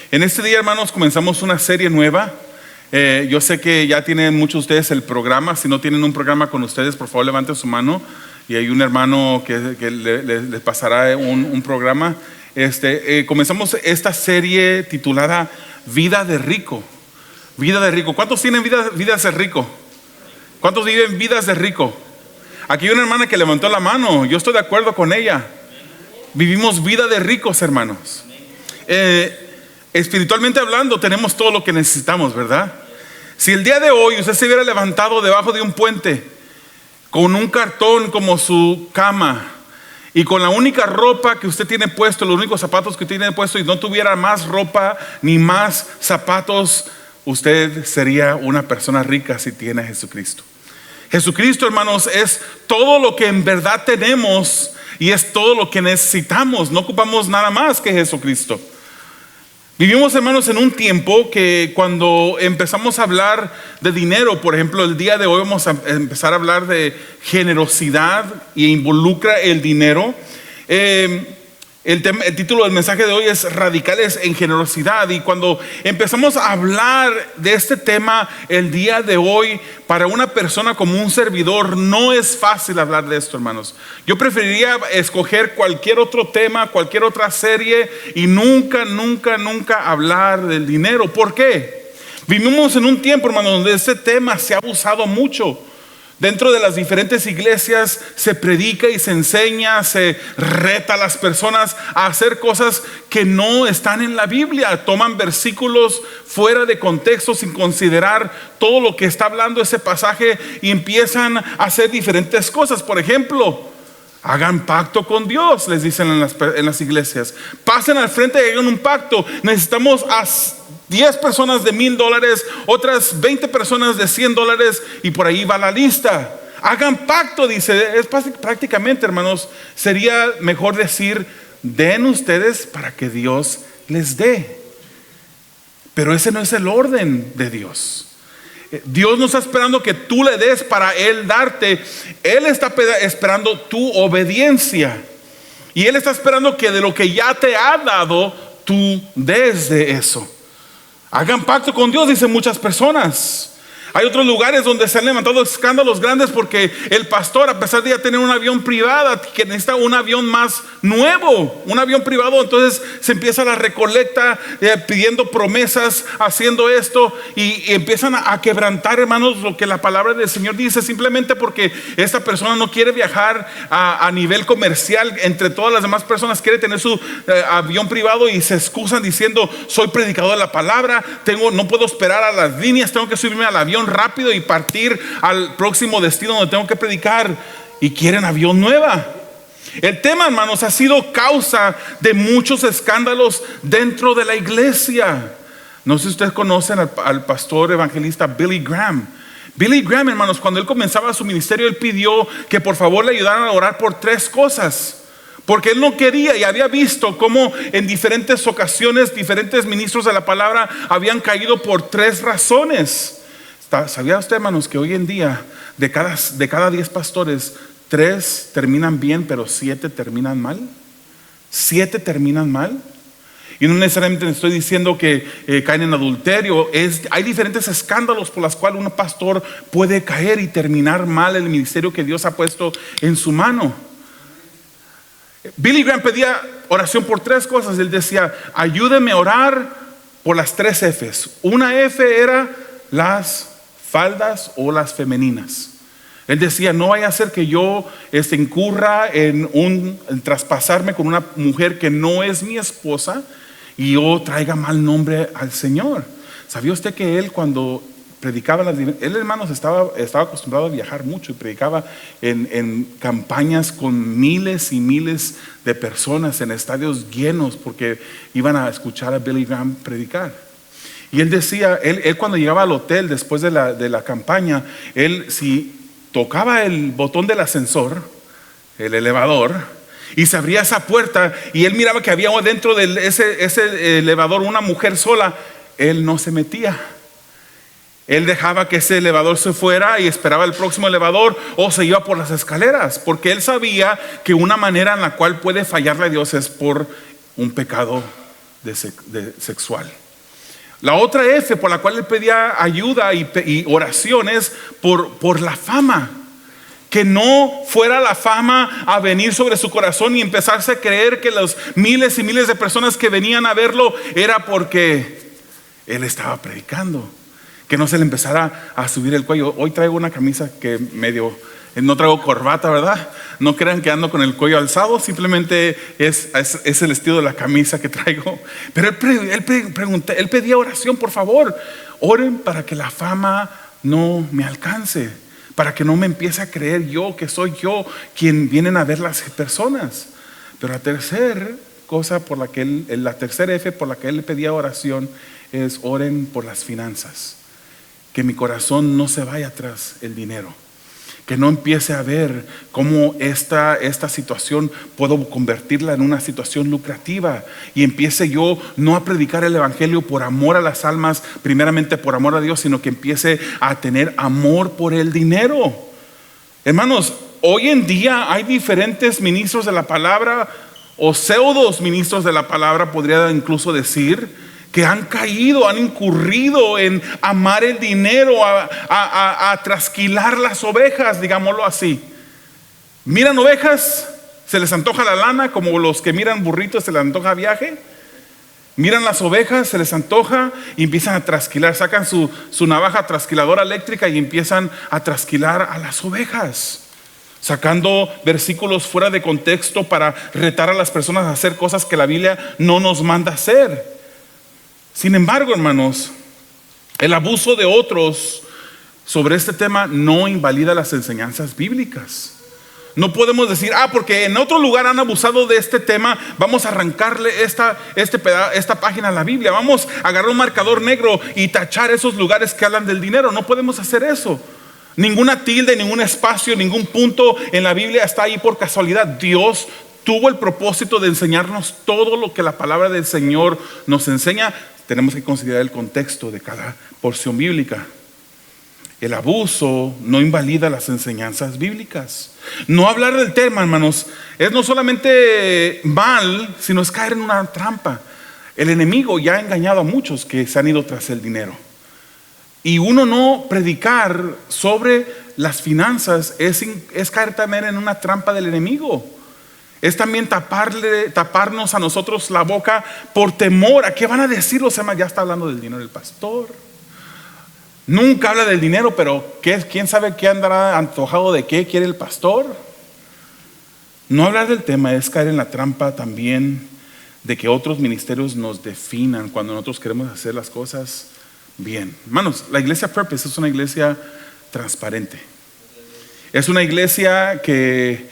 En este día, hermanos, comenzamos una serie nueva. Yo sé que ya tienen muchos de ustedes el programa. Si no tienen un programa con ustedes, por favor levanten su mano y hay un hermano que les pasará un programa. Comenzamos esta serie titulada Vida de Rico. Vida de Rico. ¿Cuántos tienen vidas de rico? ¿Cuántos viven vidas de rico? Aquí hay una hermana que levantó la mano. Yo estoy de acuerdo con ella. Vivimos vida de ricos, hermanos. Espiritualmente hablando, tenemos todo lo que necesitamos, ¿verdad? Si el día de hoy usted se hubiera levantado debajo de un puente con un cartón como su cama y con la única ropa que usted tiene puesto, los únicos zapatos que tiene puesto, y no tuviera más ropa ni más zapatos, usted sería una persona rica si tiene a Jesucristo. Jesucristo, hermanos, es todo lo que en verdad tenemos y es todo lo que necesitamos. No ocupamos nada más que Jesucristo. Vivimos, hermanos, en un tiempo que cuando empezamos a hablar de dinero, por ejemplo, el día de hoy vamos a empezar a hablar de generosidad y involucra el dinero. El título del mensaje de hoy es Radicales en Generosidad. Y cuando empezamos a hablar de este tema el día de hoy, para una persona como un servidor no es fácil hablar de esto, hermanos. Yo preferiría escoger cualquier otro tema, cualquier otra serie y nunca hablar del dinero. ¿Por qué? Vivimos en un tiempo, hermanos, donde este tema se ha abusado mucho. Dentro de las diferentes iglesias se predica y se enseña, se reta a las personas a hacer cosas que no están en la Biblia. Toman versículos fuera de contexto sin considerar todo lo que está hablando ese pasaje y empiezan a hacer diferentes cosas. Por ejemplo, hagan pacto con Dios, les dicen en las iglesias. Pasen al frente y hagan un pacto. Necesitamos 10 personas de $1,000, otras 20 personas de $100 y por ahí va la lista. Hagan pacto, dice. Es prácticamente, hermanos, sería mejor decir, den ustedes para que Dios les dé. Pero ese no es el orden de Dios. Dios no está esperando que tú le des para Él darte. Él está esperando tu obediencia. Y Él está esperando que de lo que ya te ha dado, tú des de eso. Hagan pacto con Dios, dicen muchas personas. Hay otros lugares donde se han levantado escándalos grandes porque el pastor, a pesar de ya tener un avión privado, que necesita un avión más nuevo, un avión privado, entonces se empieza la recolecta pidiendo promesas, haciendo esto y empiezan a quebrantar, hermanos, lo que la palabra del Señor dice, simplemente porque esta persona no quiere viajar a nivel comercial entre todas las demás personas, quiere tener su avión privado y se excusan diciendo, soy predicador de la palabra, no puedo esperar a las líneas, tengo que subirme al avión rápido y partir al próximo destino donde tengo que predicar, y quieren avión nueva. El tema, hermanos, ha sido causa de muchos escándalos dentro de la iglesia. No sé si ustedes conocen al pastor evangelista Billy Graham. Billy Graham, hermanos, cuando él comenzaba su ministerio, él pidió que por favor le ayudaran a orar por 3 cosas. Porque él no quería y había visto cómo en diferentes ocasiones diferentes ministros de la palabra habían caído por 3 razones. ¿Sabía usted, hermanos, que hoy en día de cada 10 pastores 3 terminan bien, pero 7 terminan mal? 7 terminan mal. Y no necesariamente estoy diciendo que caen en adulterio. Hay diferentes escándalos por los cuales un pastor puede caer y terminar mal el ministerio que Dios ha puesto en su mano. Billy Graham pedía oración por 3 cosas. Él decía, ayúdeme a orar por las 3 F's. Una F era las faldas o las femeninas. Él decía, no vaya a ser que yo incurra en traspasarme con una mujer que no es mi esposa y yo traiga mal nombre al Señor. ¿Sabía usted que él cuando predicaba él, hermanos, estaba acostumbrado a viajar mucho y predicaba en campañas con miles y miles de personas en estadios llenos porque iban a escuchar a Billy Graham predicar? Y él decía, él cuando llegaba al hotel después de la campaña, él si tocaba el botón del ascensor, el elevador, y se abría esa puerta y él miraba que había dentro de ese elevador una mujer sola, él no se metía. Él dejaba que ese elevador se fuera y esperaba el próximo elevador o se iba por las escaleras, porque él sabía que una manera en la cual puede fallarle a Dios es por un pecado sexual. La otra F por la cual él pedía ayuda y oración es por la fama. Que no fuera la fama a venir sobre su corazón y empezarse a creer que los miles y miles de personas que venían a verlo era porque él estaba predicando. Que no se le empezara a subir el cuello. Hoy traigo una camisa que no traigo corbata, ¿verdad? No crean que ando con el cuello alzado, simplemente es el estilo de la camisa que traigo. Pero él pedía oración, por favor, oren para que la fama no me alcance, para que no me empiece a creer yo que soy yo quien vienen a ver las personas. Pero la tercera cosa por la que la tercera F por la que él le pedía oración es oren por las finanzas. Que mi corazón no se vaya tras el dinero. Que no empiece a ver cómo esta situación puedo convertirla en una situación lucrativa. Y empiece yo no a predicar el evangelio por amor a las almas, primeramente por amor a Dios, sino que empiece a tener amor por el dinero. Hermanos, hoy en día hay diferentes ministros de la palabra, o pseudos ministros de la palabra, podría incluso decir, que han caído, han incurrido en amar el dinero, a trasquilar las ovejas, digámoslo así. Miran ovejas, se les antoja la lana, como los que miran burritos se les antoja viaje. Miran las ovejas, se les antoja y empiezan a trasquilar, sacan su navaja trasquiladora eléctrica y empiezan a trasquilar a las ovejas, sacando versículos fuera de contexto para retar a las personas a hacer cosas que la Biblia no nos manda hacer. Sin embargo, hermanos, el abuso de otros sobre este tema no invalida las enseñanzas bíblicas. No podemos decir, porque en otro lugar han abusado de este tema, vamos a arrancarle esta página a la Biblia, vamos a agarrar un marcador negro y tachar esos lugares que hablan del dinero. No podemos hacer eso. Ninguna tilde, ningún espacio, ningún punto en la Biblia está ahí por casualidad. Dios tuvo el propósito de enseñarnos todo lo que la palabra del Señor nos enseña. Tenemos que considerar el contexto de cada porción bíblica. El abuso no invalida las enseñanzas bíblicas. No hablar del tema, hermanos, es no solamente mal, sino es caer en una trampa. El enemigo ya ha engañado a muchos que se han ido tras el dinero. Y uno no predicar sobre las finanzas es caer también en una trampa del enemigo. Es también taparnos a nosotros la boca por temor a qué van a decir los demás. Ya está hablando del dinero el pastor. Nunca habla del dinero, pero ¿quién sabe qué andará antojado de qué quiere el pastor? No hablar del tema es caer en la trampa también de que otros ministerios nos definan cuando nosotros queremos hacer las cosas bien. Hermanos, la iglesia Purpose es una iglesia transparente. Es una iglesia que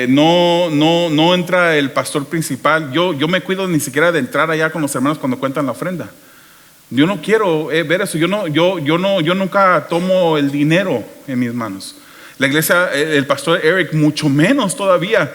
no entra el pastor principal. Yo me cuido ni siquiera de entrar allá con los hermanos cuando cuentan la ofrenda. Yo no quiero ver eso. Yo nunca tomo el dinero en mis manos. La iglesia, el pastor Eric, mucho menos todavía.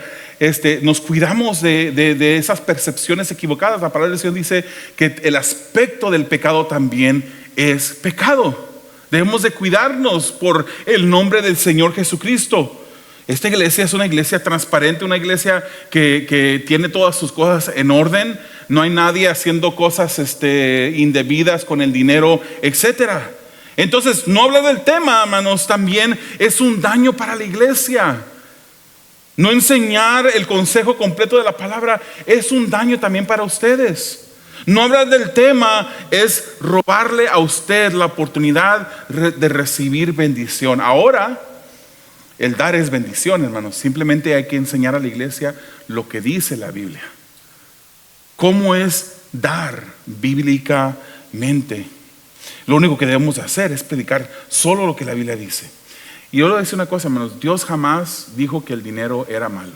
Nos cuidamos de esas percepciones equivocadas. La palabra del Señor dice que el aspecto del pecado también es pecado. Debemos de cuidarnos por el nombre del Señor Jesucristo. Esta iglesia es una iglesia transparente, una iglesia que tiene todas sus cosas en orden. No hay nadie haciendo cosas indebidas con el dinero, etcétera. Entonces, no hablar del tema, hermanos, también es un daño para la iglesia. No enseñar el consejo completo de la palabra es un daño también para ustedes. No hablar del tema es robarle a usted la oportunidad de recibir bendición. Ahora, el dar es bendición, hermanos. Simplemente hay que enseñar a la iglesia lo que dice la Biblia. ¿Cómo es dar bíblicamente? Lo único que debemos hacer es predicar solo lo que la Biblia dice. Y yo le voy a decir una cosa, hermanos. Dios jamás dijo que el dinero era malo.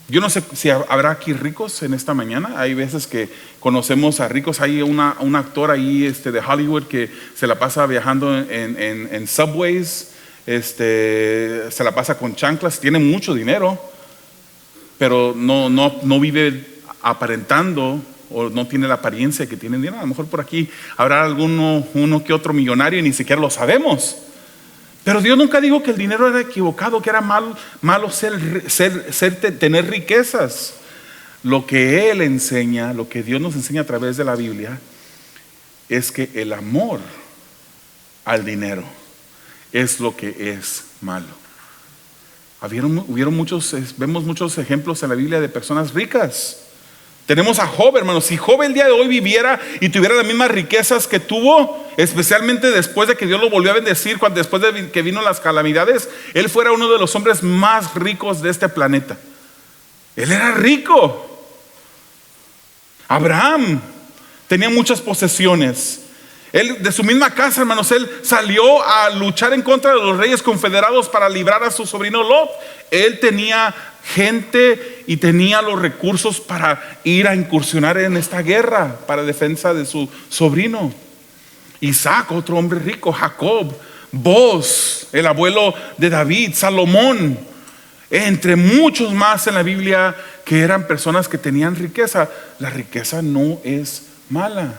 Yo no sé si habrá aquí ricos en esta mañana. Hay veces que conocemos a ricos. Hay un actor ahí de Hollywood que se la pasa viajando en subways. Se la pasa con chanclas, tiene mucho dinero, pero no vive aparentando o no tiene la apariencia que tiene dinero. A lo mejor por aquí habrá uno que otro millonario y ni siquiera lo sabemos. Pero Dios nunca dijo que el dinero era equivocado, que era malo tener riquezas. Lo que Él enseña, lo que Dios nos enseña a través de la Biblia, es que el amor al dinero es lo que es malo. Vemos muchos ejemplos en la Biblia de personas ricas. Tenemos a Job, hermanos. Si Job el día de hoy viviera y tuviera las mismas riquezas que tuvo, especialmente después de que Dios lo volvió a bendecir, después de que vino las calamidades, él fuera uno de los hombres más ricos de este planeta. Él era rico. Abraham tenía muchas posesiones. Él, de su misma casa, hermanos, él salió a luchar en contra de los reyes confederados para librar a su sobrino Lot. Él tenía gente y tenía los recursos para ir a incursionar en esta guerra para defensa de su sobrino. Isaac, otro hombre rico. Jacob, Boaz, el abuelo de David, Salomón, entre muchos más en la Biblia que eran personas que tenían riqueza. La riqueza no es mala.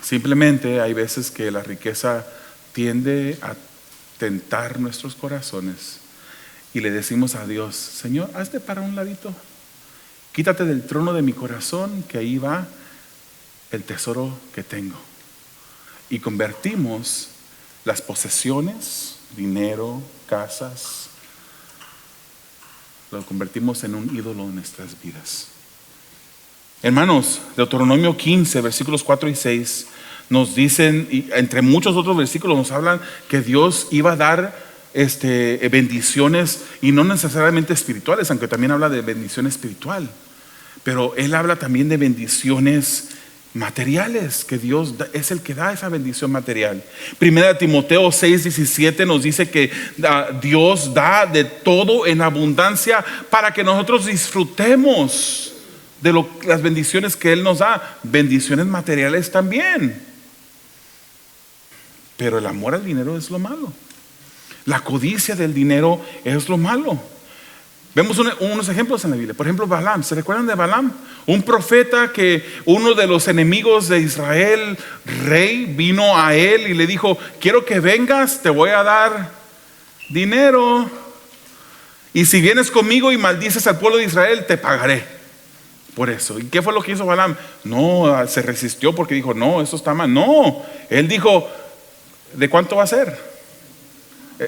Simplemente hay veces que la riqueza tiende a tentar nuestros corazones y le decimos a Dios: Señor, hazte para un ladito, quítate del trono de mi corazón, que ahí va el tesoro que tengo. Y convertimos las posesiones, dinero, casas, lo convertimos en un ídolo en nuestras vidas. Hermanos, Deuteronomio 15, versículos 4 y 6 nos dicen, y entre muchos otros versículos nos hablan que Dios iba a dar bendiciones, y no necesariamente espirituales, aunque también habla de bendición espiritual, pero Él habla también de bendiciones materiales, que Dios es el que da esa bendición material. Primera Timoteo 6:17 nos dice que Dios da de todo en abundancia para que nosotros disfrutemos de las bendiciones que Él nos da, bendiciones materiales también. Pero el amor al dinero es lo malo. La codicia del dinero es lo malo. Vemos unos ejemplos en la Biblia. Por ejemplo, Balaam. ¿Se recuerdan de Balaam? Un profeta que uno de los enemigos de Israel, rey, vino a él y le dijo: quiero que vengas, te voy a dar dinero, y si vienes conmigo y maldices al pueblo de Israel, te pagaré por eso. ¿Y qué fue lo que hizo Balaam? No, se resistió porque dijo: no, eso está mal. No, él dijo: ¿de cuánto va a ser?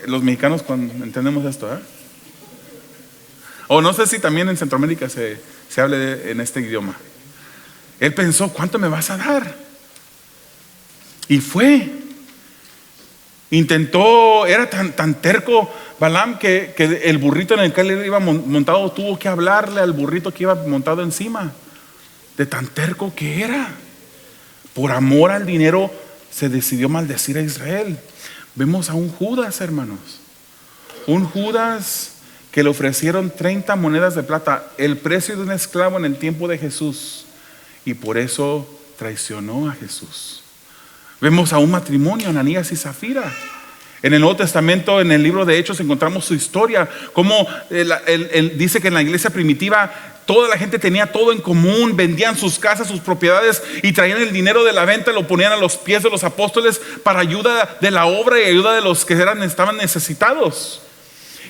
Los mexicanos entendemos esto, ¿eh? O no sé si también en Centroamérica se hable en este idioma. Él pensó: ¿cuánto me vas a dar? Y fue. Intentó, era tan terco Balaam que el burrito en el que él iba montado tuvo que hablarle al burrito que iba montado encima. De tan terco que era. Por amor al dinero se decidió maldecir a Israel. Vemos a un Judas, hermanos. Un Judas que le ofrecieron 30 monedas de plata, el precio de un esclavo en el tiempo de Jesús, y por eso traicionó a Jesús. Vemos a un matrimonio, Ananías y Zafira. En el Nuevo Testamento, en el libro de Hechos, encontramos su historia, como él dice que en la iglesia primitiva toda la gente tenía todo en común, vendían sus casas, sus propiedades, y traían el dinero de la venta, lo ponían a los pies de los apóstoles para ayuda de la obra y ayuda de los que estaban necesitados.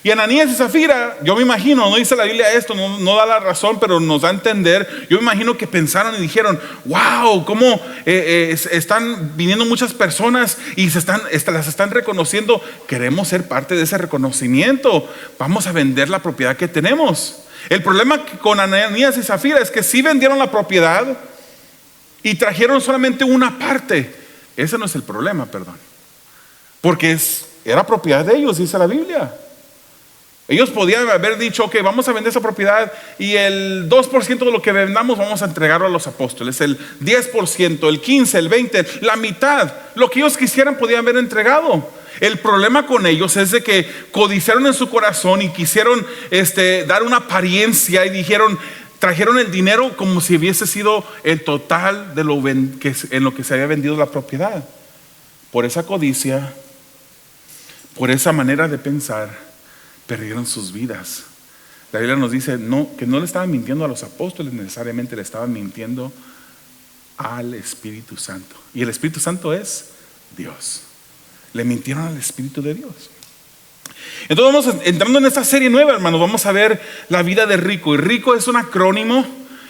Y Ananías y Zafira, yo me imagino, no dice la Biblia esto, no da la razón, pero nos da a entender. Yo me imagino que pensaron y dijeron: wow, cómo están viniendo muchas personas y las están reconociendo. Queremos ser parte de ese reconocimiento. Vamos a vender la propiedad que tenemos. El problema con Ananías y Zafira es que sí vendieron la propiedad y trajeron solamente una parte. Ese no es el problema, perdón, porque era propiedad de ellos, dice la Biblia. Ellos podían haber dicho: ok, vamos a vender esa propiedad y el 2% de lo que vendamos vamos a entregarlo a los apóstoles, el 10%, el 15%, el 20%, la mitad, lo que ellos quisieran podían haber entregado. El problema con ellos es de que codiciaron en su corazón y quisieron dar una apariencia y trajeron el dinero como si hubiese sido el total de en lo que se había vendido la propiedad. Por esa codicia, por esa manera de pensar, perdieron sus vidas. La Biblia nos dice que no le estaban mintiendo a los apóstoles necesariamente, le estaban mintiendo al Espíritu Santo. Y el Espíritu Santo es Dios. Le mintieron al Espíritu de Dios. Entonces vamos entrando en esta serie nueva, hermanos. Vamos a ver la vida de rico. Y rico es un acrónimo.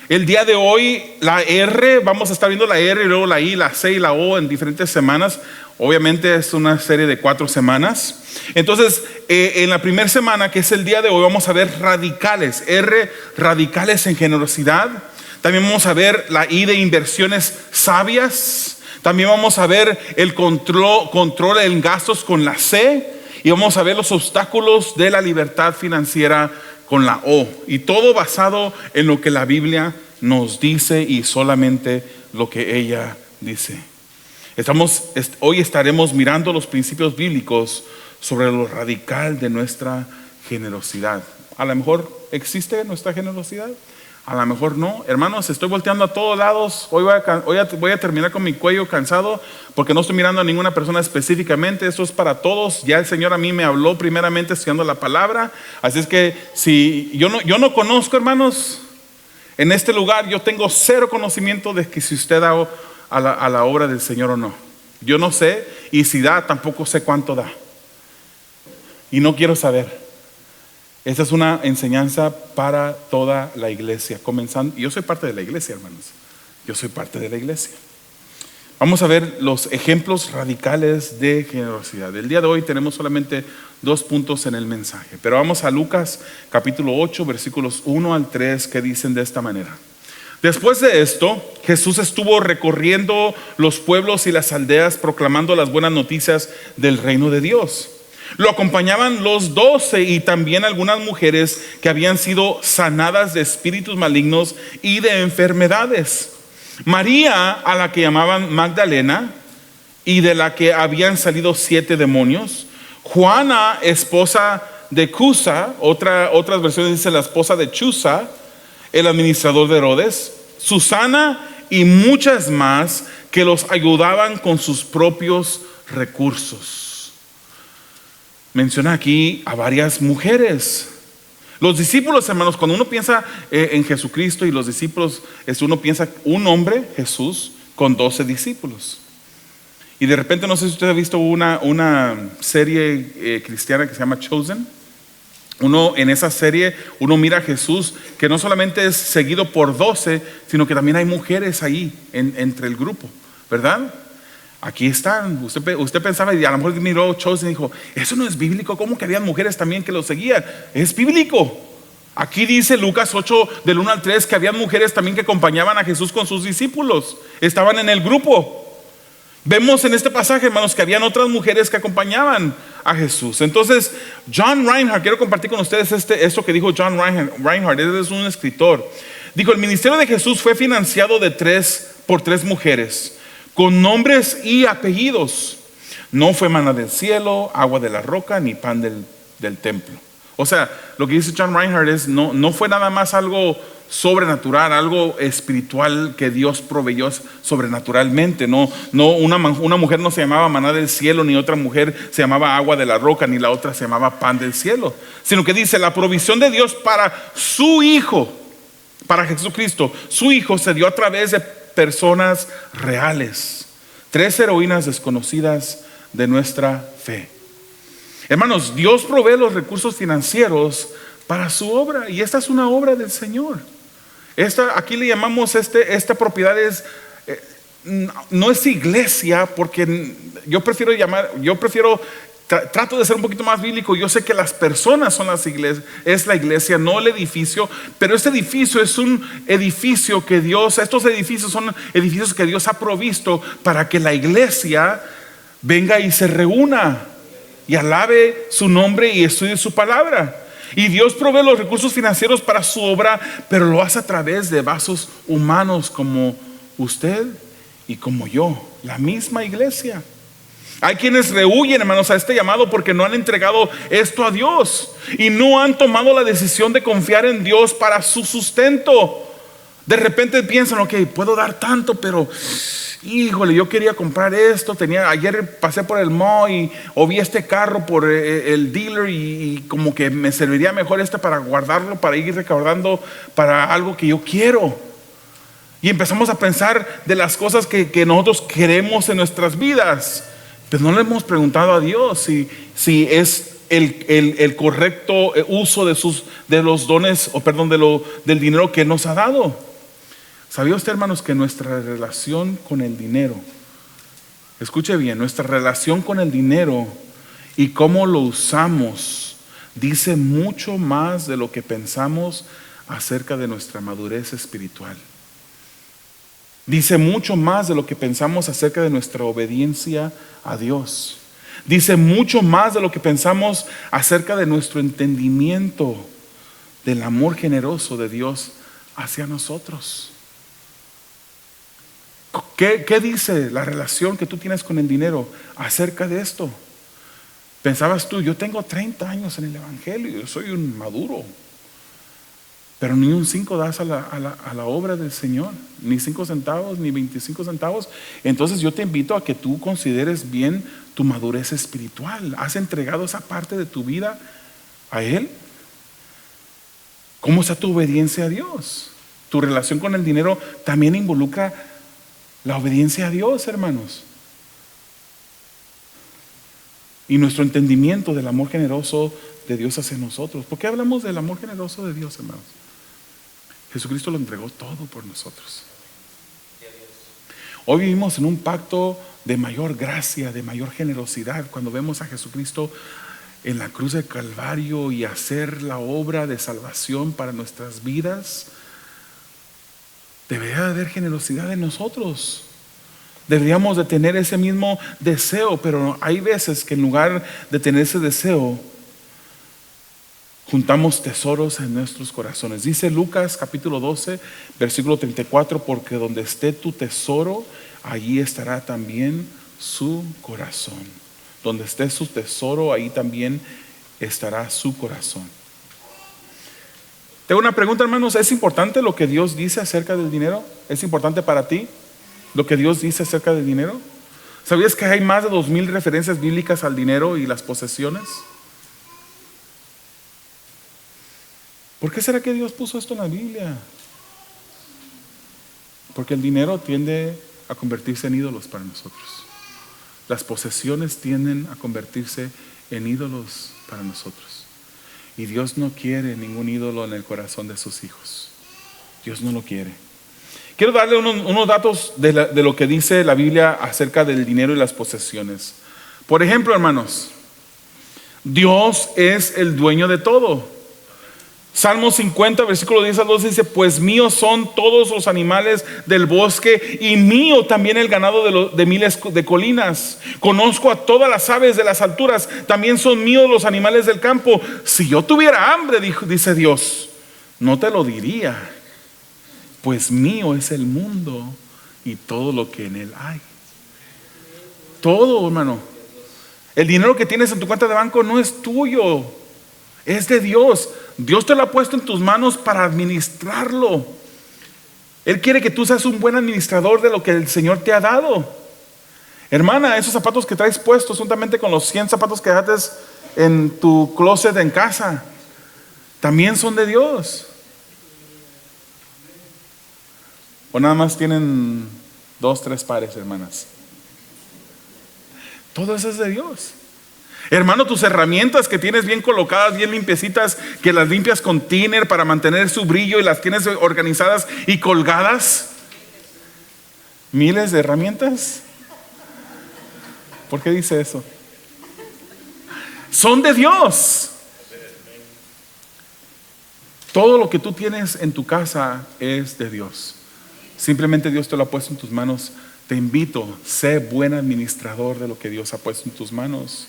El día de hoy la R, vamos a estar viendo la R y luego la I, la C y la O en diferentes semanas. Obviamente es una serie de 4 semanas. Entonces en la primera semana, que es el día de hoy, vamos a ver radicales. R, radicales en generosidad. También vamos a ver la I de inversiones sabias. También vamos a ver el control en gastos con la C. Y vamos a ver los obstáculos de la libertad financiera con la O. Y todo basado en lo que la Biblia nos dice y solamente lo que ella dice. Hoy estaremos mirando los principios bíblicos sobre lo radical de nuestra generosidad. A lo mejor existe nuestra generosidad, a lo mejor no. Hermanos, estoy volteando a todos lados. Hoy voy a terminar con mi cuello cansado porque no estoy mirando a ninguna persona específicamente. Esto es para todos. Ya el Señor a mí me habló primeramente estudiando la palabra. Así es que si yo no conozco, hermanos, en este lugar yo tengo cero conocimiento de que si usted da a la obra del Señor o no. Yo no sé, y si da tampoco sé cuánto da. Y no quiero saber. Esta es una enseñanza para toda la iglesia, comenzando. Yo soy parte de la iglesia, hermanos. Yo soy parte de la iglesia. Vamos a ver los ejemplos radicales de generosidad. El día de hoy tenemos solamente 2 puntos en el mensaje, pero vamos a Lucas capítulo 8, versículos 1 al 3, que dicen de esta manera. Después de esto, Jesús estuvo recorriendo los pueblos y las aldeas proclamando las buenas noticias del reino de Dios. Lo acompañaban los 12 y también algunas mujeres que habían sido sanadas de espíritus malignos y de enfermedades. María, a la que llamaban Magdalena y de la que habían salido 7 demonios. Juana, esposa de Cusa, otras versiones dicen la esposa de Chuza, el administrador de Herodes. Susana y muchas más que los ayudaban con sus propios recursos. Menciona aquí a varias mujeres. Los discípulos, hermanos, cuando uno piensa en Jesucristo y los discípulos, uno piensa un hombre, Jesús, con 12 discípulos. Y de repente, no sé si usted ha visto una serie cristiana que se llama Chosen. En esa serie, uno mira a Jesús, que no solamente es seguido por 12, sino que también hay mujeres ahí entre el grupo, ¿verdad? Aquí están. Usted pensaba, y a lo mejor miró Chosen y dijo, eso no es bíblico. ¿Cómo que había mujeres también que lo seguían? Es bíblico. Aquí dice Lucas 8 del 1 al 3 que había mujeres también que acompañaban a Jesús con sus discípulos. Estaban en el grupo. Vemos en este pasaje, hermanos, que habían otras mujeres que acompañaban a Jesús. Entonces, John Reinhardt, quiero compartir con ustedes esto que dijo John Reinhardt. Él es un escritor. Dijo, el ministerio de Jesús fue financiado por 3 mujeres con nombres y apellidos. No fue maná del cielo, agua de la roca, ni pan del templo. O sea, lo que dice John Reinhardt es, no fue nada más algo sobrenatural, algo espiritual que Dios proveyó sobrenaturalmente. Una mujer no se llamaba maná del cielo, ni otra mujer se llamaba agua de la roca, ni la otra se llamaba pan del cielo. Sino que dice, la provisión de Dios para su Hijo, para Jesucristo, su Hijo, se dio a través de personas reales. 3 heroínas desconocidas de nuestra fe. Hermanos, Dios provee los recursos financieros para su obra, y esta es una obra del Señor. Aquí le llamamos esta propiedad no es iglesia, porque yo prefiero trato de ser un poquito más bíblico. Yo sé que las personas son es la iglesia, no el edificio, pero este edificio es un edificio que estos edificios son edificios que Dios ha provisto para que la iglesia venga y se reúna y alabe su nombre y estudie su palabra. Y Dios provee los recursos financieros para su obra, pero lo hace a través de vasos humanos como usted y como yo, la misma iglesia. Hay quienes rehuyen, hermanos, a este llamado porque no han entregado esto a Dios y no han tomado la decisión de confiar en Dios para su sustento. De repente piensan, ok, puedo dar tanto, pero híjole, yo quería comprar esto. Ayer pasé por el mall o vi este carro por el dealer y como que me serviría mejor para guardarlo, para ir recaudando para algo que yo quiero. Y empezamos a pensar de las cosas que nosotros queremos en nuestras vidas. Pero no le hemos preguntado a Dios si es el correcto uso de los dones, del dinero que Él nos ha dado. ¿Sabía usted, hermanos, que nuestra relación con el dinero, escuche bien, nuestra relación con el dinero y cómo lo usamos dice mucho más de lo que pensamos acerca de nuestra madurez espiritual? Dice mucho más de lo que pensamos acerca de nuestra obediencia a Dios. Dice mucho más de lo que pensamos acerca de nuestro entendimiento del amor generoso de Dios hacia nosotros. ¿Qué dice la relación que tú tienes con el dinero acerca de esto? Pensabas tú, yo tengo 30 años en el Evangelio, yo soy un maduro, pero ni un 5 das a la obra del Señor, ni 5 centavos, ni 25 centavos. Entonces yo te invito a que tú consideres bien tu madurez espiritual. ¿Has entregado esa parte de tu vida a Él? ¿Cómo está tu obediencia a Dios? Tu relación con el dinero también involucra la obediencia a Dios, hermanos. Y nuestro entendimiento del amor generoso de Dios hacia nosotros. ¿Por qué hablamos del amor generoso de Dios, hermanos? Jesucristo lo entregó todo por nosotros. Hoy vivimos en un pacto de mayor gracia, de mayor generosidad. Cuando vemos a Jesucristo en la cruz del Calvario y hacer la obra de salvación para nuestras vidas, debería haber generosidad en nosotros. Deberíamos de tener ese mismo deseo, pero hay veces que en lugar de tener ese deseo, juntamos tesoros en nuestros corazones. Dice Lucas capítulo 12, versículo 34, porque donde esté tu tesoro, allí estará también su corazón. Donde esté su tesoro, ahí también estará su corazón. Tengo una pregunta, hermanos. ¿Es importante lo que Dios dice acerca del dinero? ¿Es importante para ti lo que Dios dice acerca del dinero? ¿Sabías que hay más de 2000 referencias bíblicas al dinero y las posesiones? ¿Por qué será que Dios puso esto en la Biblia? Porque el dinero tiende a convertirse en ídolos para nosotros. Las posesiones tienden a convertirse en ídolos para nosotros. Y Dios no quiere ningún ídolo en el corazón de sus hijos. Dios no lo quiere. Quiero darle unos datos de lo que dice la Biblia acerca del dinero y las posesiones. Por ejemplo, hermanos, Dios es el dueño de todo. Salmo 50, versículo 10 al 12 dice: pues míos son todos los animales del bosque y mío también el ganado de miles de colinas. Conozco a todas las aves de las alturas, también son míos los animales del campo. Si yo tuviera hambre, dice Dios, no te lo diría, pues mío es el mundo y todo lo que en él hay. Todo, hermano. El dinero que tienes en tu cuenta de banco no es tuyo, es de Dios. Dios te lo ha puesto en tus manos para administrarlo. Él quiere que tú seas un buen administrador de lo que el Señor te ha dado. Hermana, esos zapatos que traes puestos juntamente con los 100 zapatos que dejaste en tu closet en casa, también son de Dios. ¿O nada más tienen 2, 3 pares, hermanas? Todo eso es de Dios. Hermano, tus herramientas que tienes bien colocadas, bien limpiecitas, que las limpias con thinner para mantener su brillo y las tienes organizadas y colgadas. Miles de herramientas. ¿Por qué dice eso? Son de Dios. Todo lo que tú tienes en tu casa es de Dios. Simplemente Dios te lo ha puesto en tus manos. Te invito, sé buen administrador de lo que Dios ha puesto en tus manos.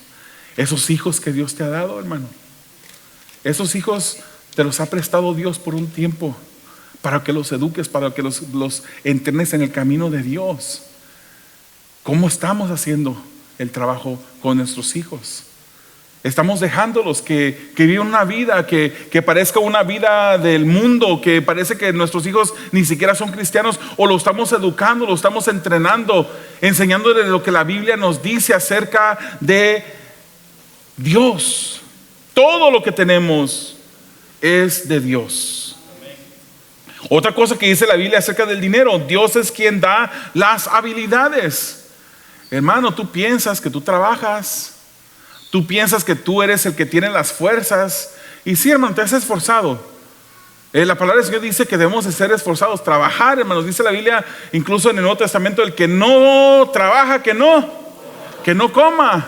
Esos hijos que Dios te ha dado, hermano, esos hijos te los ha prestado Dios por un tiempo para que los eduques, para que los entrenes en el camino de Dios. ¿Cómo estamos haciendo el trabajo con nuestros hijos? Estamos dejándolos que vivan una vida que parezca una vida del mundo, que parece que nuestros hijos ni siquiera son cristianos, o lo estamos educando, lo estamos entrenando, enseñándoles lo que la Biblia nos dice acerca de Dios. Todo lo que tenemos es de Dios. Otra cosa que dice la Biblia acerca del dinero: Dios es quien da las habilidades. Hermano, tú piensas que tú trabajas Tú piensas que tú eres el que tiene las fuerzas. Y sí, hermano, te has esforzado. La palabra del Señor dice que debemos de ser esforzados, trabajar, hermanos. Dice la Biblia, incluso en el Nuevo Testamento, el que no trabaja, que no coma.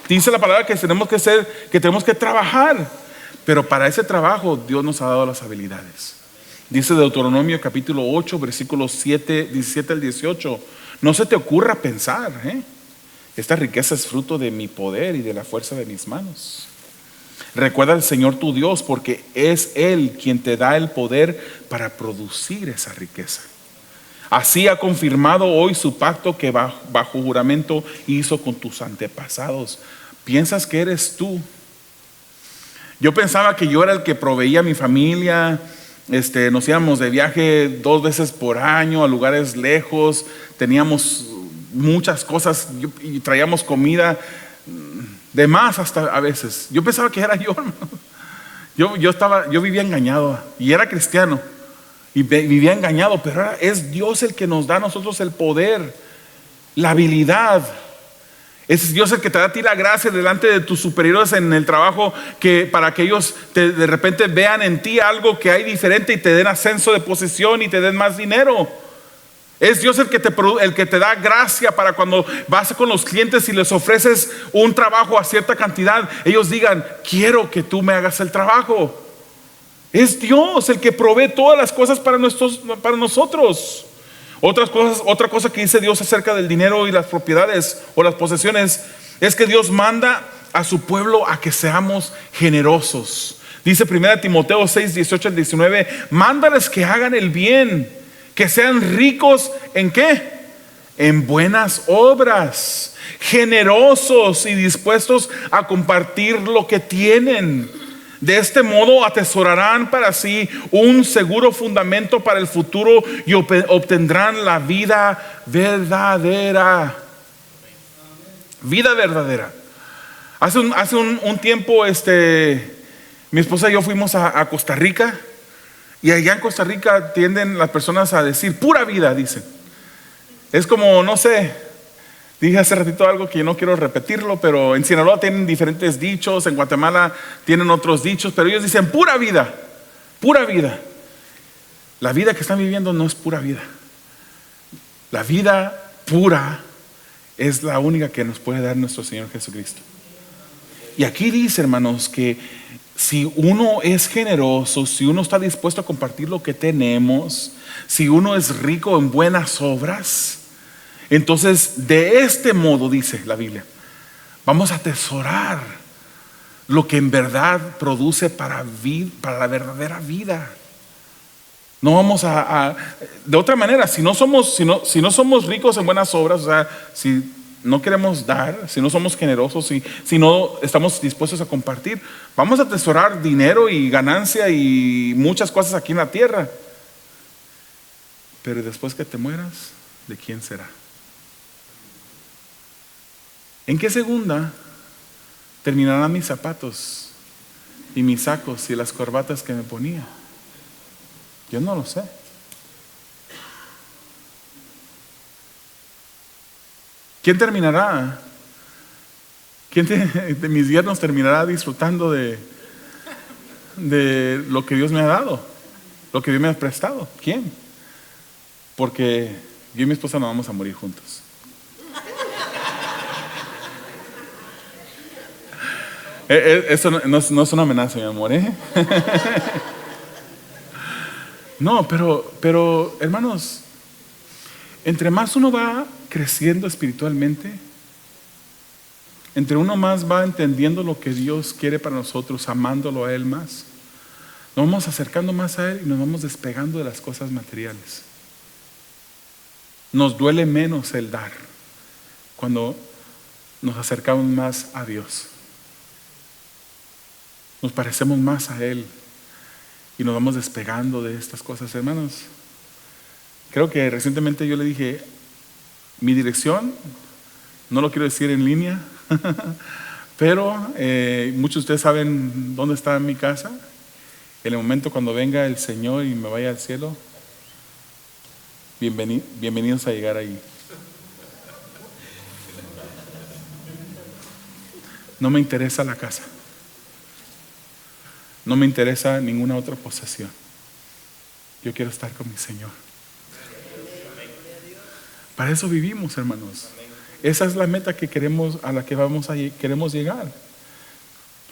Dice la palabra que tenemos que trabajar. Pero para ese trabajo Dios nos ha dado las habilidades. Dice Deuteronomio capítulo 8, versículos 17 al 18. No se te ocurra pensar, esta riqueza es fruto de mi poder y de la fuerza de mis manos. Recuerda al Señor tu Dios, porque es Él quien te da el poder para producir esa riqueza. Así ha confirmado hoy su pacto que bajo juramento hizo con tus antepasados. ¿Piensas que eres tú? Yo pensaba que yo era el que proveía a mi familia. Nos íbamos de viaje 2 veces por año a lugares lejos. Teníamos muchas cosas y traíamos comida de más hasta a veces. Yo pensaba que era yo, hermano. Yo vivía engañado y era cristiano y vivía engañado, pero ahora es Dios el que nos da a nosotros el poder, la habilidad. Es Dios el que te da a ti la gracia delante de tus superiores en el trabajo, que para que ellos de repente vean en ti algo que hay diferente y te den ascenso de posición y te den más dinero. Es Dios el que te da gracia para cuando vas con los clientes y les ofreces un trabajo a cierta cantidad, ellos digan, quiero que tú me hagas el trabajo. Es Dios el que provee todas las cosas para nosotros. Otra cosa que dice Dios acerca del dinero y las propiedades o las posesiones es que Dios manda a su pueblo a que seamos generosos. Dice 1 Timoteo 6, 18 al 19, mándales que hagan el bien, que sean ricos ¿en qué? En buenas obras, generosos y dispuestos a compartir lo que tienen. De este modo atesorarán para sí un seguro fundamento para el futuro y obtendrán la vida verdadera. Vida verdadera. Hace un tiempo mi esposa y yo fuimos a Costa Rica. Y allá en Costa Rica tienden las personas a decir pura vida, dicen. Es como, no sé, dije hace ratito algo que yo no quiero repetirlo, pero en Sinaloa tienen diferentes dichos, en Guatemala tienen otros dichos, pero ellos dicen pura vida, pura vida. La vida que están viviendo no es pura vida. La vida pura es la única que nos puede dar nuestro Señor Jesucristo. Y aquí dice, hermanos, que si uno es generoso, si uno está dispuesto a compartir lo que tenemos, si uno es rico en buenas obras, entonces de este modo, dice la Biblia, vamos a atesorar lo que en verdad produce para la verdadera vida. No vamos de otra manera, si no somos ricos en buenas obras, o sea, si no queremos dar, si no somos generosos, si no estamos dispuestos a compartir, vamos a atesorar dinero y ganancia y muchas cosas aquí en la tierra. Pero después que te mueras, ¿de quién será? ¿En qué segunda terminarán mis zapatos y mis sacos y las corbatas que me ponía? Yo no lo sé. ¿Quién terminará? ¿Quién de mis yernos terminará disfrutando de lo que Dios me ha dado? Lo que Dios me ha prestado. ¿Quién? Porque yo y mi esposa no vamos a morir juntos. Eso no es una amenaza, mi amor, No, pero hermanos, entre más uno va creciendo espiritualmente, entre uno más va entendiendo lo que Dios quiere para nosotros, amándolo a Él más, nos vamos acercando más a Él y nos vamos despegando de las cosas materiales. Nos duele menos el dar cuando nos acercamos más a Dios. Nos parecemos más a Él y nos vamos despegando de estas cosas, hermanos. Creo que recientemente yo le dije, mi dirección, no lo quiero decir en línea, pero muchos de ustedes saben dónde está mi casa. En el momento cuando venga el Señor y me vaya al cielo, bienvenidos a llegar ahí. no me interesa la casa, no me interesa ninguna otra posesión. Yo quiero estar con mi Señor. Para eso vivimos, hermanos. Esa es la meta que queremos, a la que queremos llegar.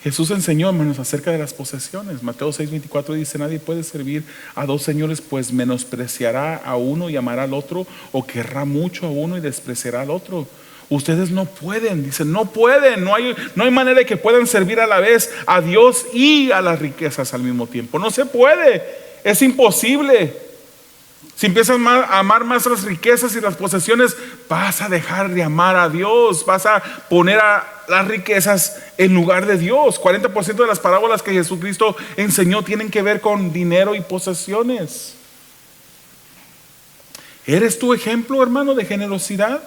Jesús enseñó, hermanos, acerca de las posesiones. Mateo 6:24 dice: nadie puede servir a dos señores, pues menospreciará a uno y amará al otro, o querrá mucho a uno y despreciará al otro. Ustedes no pueden, dicen, no pueden, no hay manera de que puedan servir a la vez a Dios y a las riquezas al mismo tiempo. No se puede, es imposible. Si empiezas a amar más las riquezas y las posesiones, vas a dejar de amar a Dios, vas a poner a las riquezas en lugar de Dios. 40% de las parábolas que Jesucristo enseñó tienen que ver con dinero y posesiones. ¿Eres tu ejemplo, hermano, de generosidad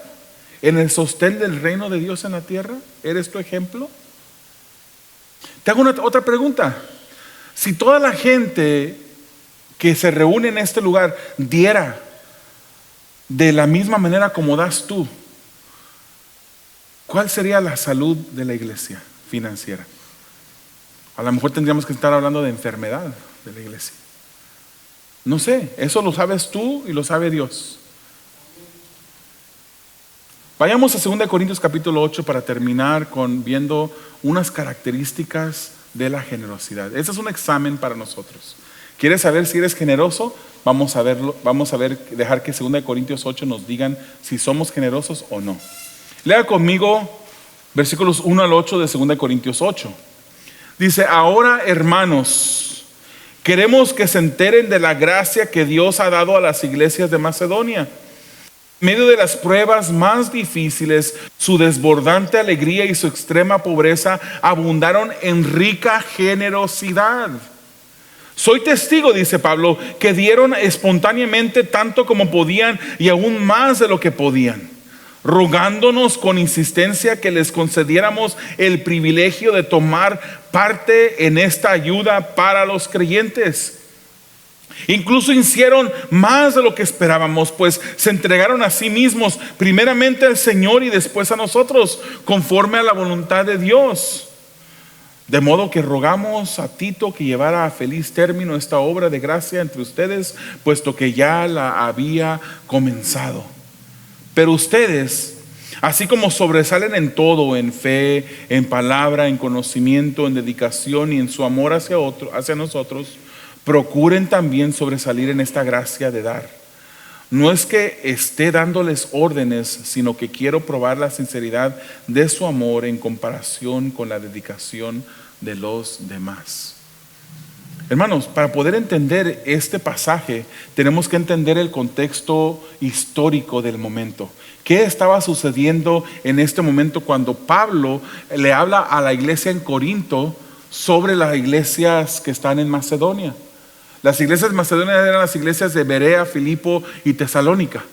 en el sostén del reino de Dios en la tierra? ¿Eres tu ejemplo? Te hago otra pregunta. Si toda la gente que se reúne en este lugar diera de la misma manera como das tú, ¿cuál sería la salud de la iglesia financiera? A lo mejor tendríamos que estar hablando de enfermedad de la iglesia. No sé, eso lo sabes tú y lo sabe Dios. Vayamos a 2 Corintios capítulo 8 para terminar viendo unas características de la generosidad. Este es un examen para nosotros. ¿Quieres saber si eres generoso? Vamos a dejar que 2 Corintios 8 nos digan si somos generosos o no. Lea conmigo versículos 1 al 8 de 2 Corintios 8. Dice: ahora, hermanos, queremos que se enteren de la gracia que Dios ha dado a las iglesias de Macedonia. En medio de las pruebas más difíciles, su desbordante alegría y su extrema pobreza abundaron en rica generosidad. Soy testigo, dice Pablo, que dieron espontáneamente tanto como podían y aún más de lo que podían, rogándonos con insistencia que les concediéramos el privilegio de tomar parte en esta ayuda para los creyentes. Incluso hicieron más de lo que esperábamos, pues se entregaron a sí mismos, primeramente al Señor y después a nosotros, conforme a la voluntad de Dios. De modo que rogamos a Tito que llevara a feliz término esta obra de gracia entre ustedes, puesto que ya la había comenzado. Pero ustedes, así como sobresalen en todo, en fe, en palabra, en conocimiento, en dedicación y en su amor hacia nosotros, procuren también sobresalir en esta gracia de dar. No es que esté dándoles órdenes, sino que quiero probar la sinceridad de su amor en comparación con la dedicación de los demás. Hermanos, para poder entender este pasaje, tenemos que entender el contexto histórico del momento. ¿Qué estaba sucediendo en este momento cuando Pablo le habla a la iglesia en Corinto sobre las iglesias que están en Macedonia? Las iglesias macedonias eran las iglesias de Berea, Filipo y Tesalónica.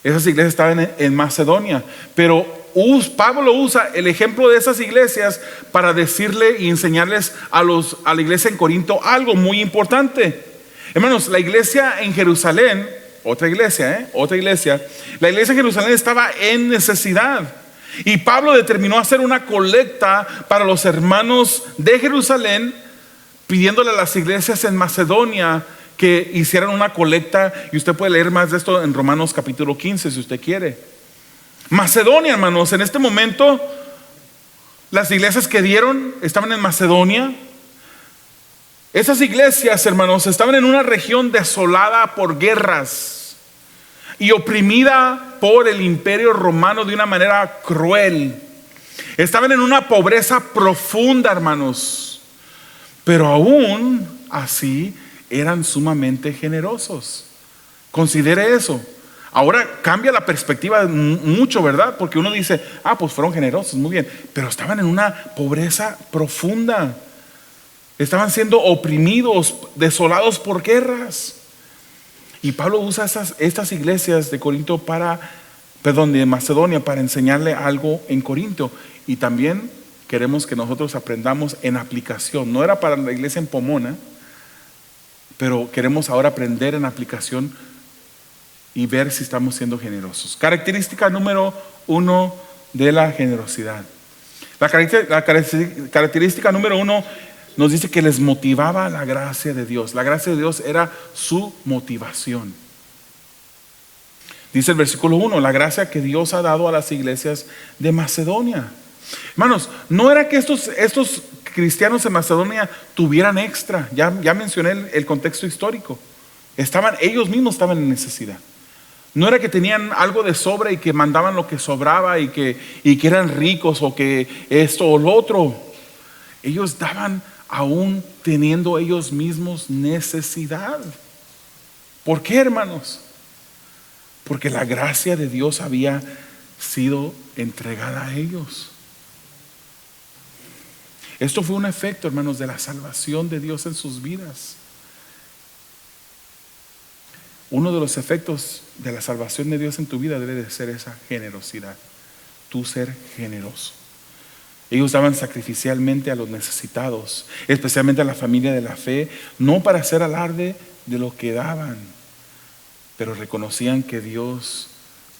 Esas iglesias estaban en Macedonia. Pero Pablo usa el ejemplo de esas iglesias para decirle y enseñarles a la iglesia en Corinto algo muy importante. Hermanos, la iglesia en Jerusalén, otra iglesia, la iglesia en Jerusalén estaba en necesidad. Y Pablo determinó hacer una colecta para los hermanos de Jerusalén, pidiéndole a las iglesias en Macedonia que hicieran una colecta. Y usted puede leer más de esto en Romanos capítulo 15 si usted quiere. Macedonia, hermanos, en este momento las iglesias que dieron estaban en Macedonia. Esas iglesias, hermanos, estaban en una región desolada por guerras y oprimida por el imperio romano de una manera cruel. Estaban en una pobreza profunda, hermanos. Pero aún así eran sumamente generosos. Considere eso. Ahora cambia la perspectiva mucho, ¿verdad? Porque uno dice, pues fueron generosos, muy bien. Pero estaban en una pobreza profunda. Estaban siendo oprimidos, desolados por guerras. Y Pablo usa estas iglesias de de Macedonia para enseñarle algo en Corinto. Y también queremos que nosotros aprendamos en aplicación. No era para la iglesia en Pomona, pero queremos ahora aprender en aplicación y ver si estamos siendo generosos. Característica número 1 de la generosidad: La característica número 1 nos dice que les motivaba la gracia de Dios. La gracia de Dios era su motivación. Dice el versículo 1, la gracia que Dios ha dado a las iglesias de Macedonia. Hermanos, no era que estos cristianos de Macedonia tuvieran extra. Ya mencioné el contexto histórico. Ellos mismos estaban en necesidad. No era que tenían algo de sobra y que mandaban lo que sobraba y que eran ricos o que esto o lo otro. Ellos daban aún teniendo ellos mismos necesidad. ¿Por qué, hermanos? Porque la gracia de Dios había sido entregada a ellos. Esto fue un efecto, hermanos, de la salvación de Dios en sus vidas. Uno de los efectos de la salvación de Dios en tu vida debe de ser esa generosidad. Tú ser generoso. Ellos daban sacrificialmente a los necesitados, especialmente a la familia de la fe, no para hacer alarde de lo que daban, pero reconocían que Dios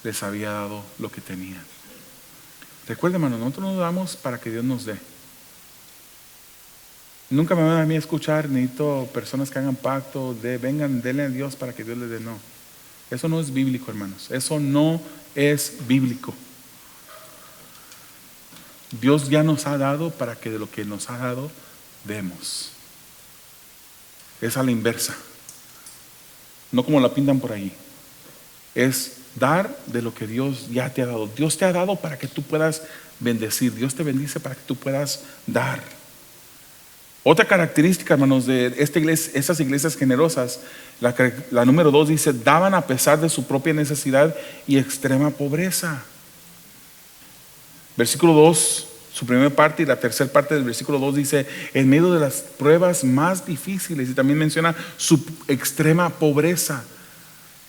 les había dado lo que tenían. Recuerda, hermano, nosotros no damos para que Dios nos dé. Nunca me van a mí a escuchar, necesito personas que hagan pacto, vengan, denle a Dios para que Dios les dé. No, eso no es bíblico, hermanos. Eso no es bíblico. Dios ya nos ha dado para que de lo que nos ha dado demos. Es a la inversa. No como la pintan por ahí. Es dar de lo que Dios ya te ha dado. Dios te ha dado para que tú puedas bendecir. Dios te bendice para que tú puedas dar. Otra característica, hermanos, de estas iglesias generosas, la número 2 dice, daban a pesar de su propia necesidad y extrema pobreza. Versículo 2, su primera parte y la tercera parte del versículo 2 dice, en medio de las pruebas más difíciles, y también menciona su extrema pobreza.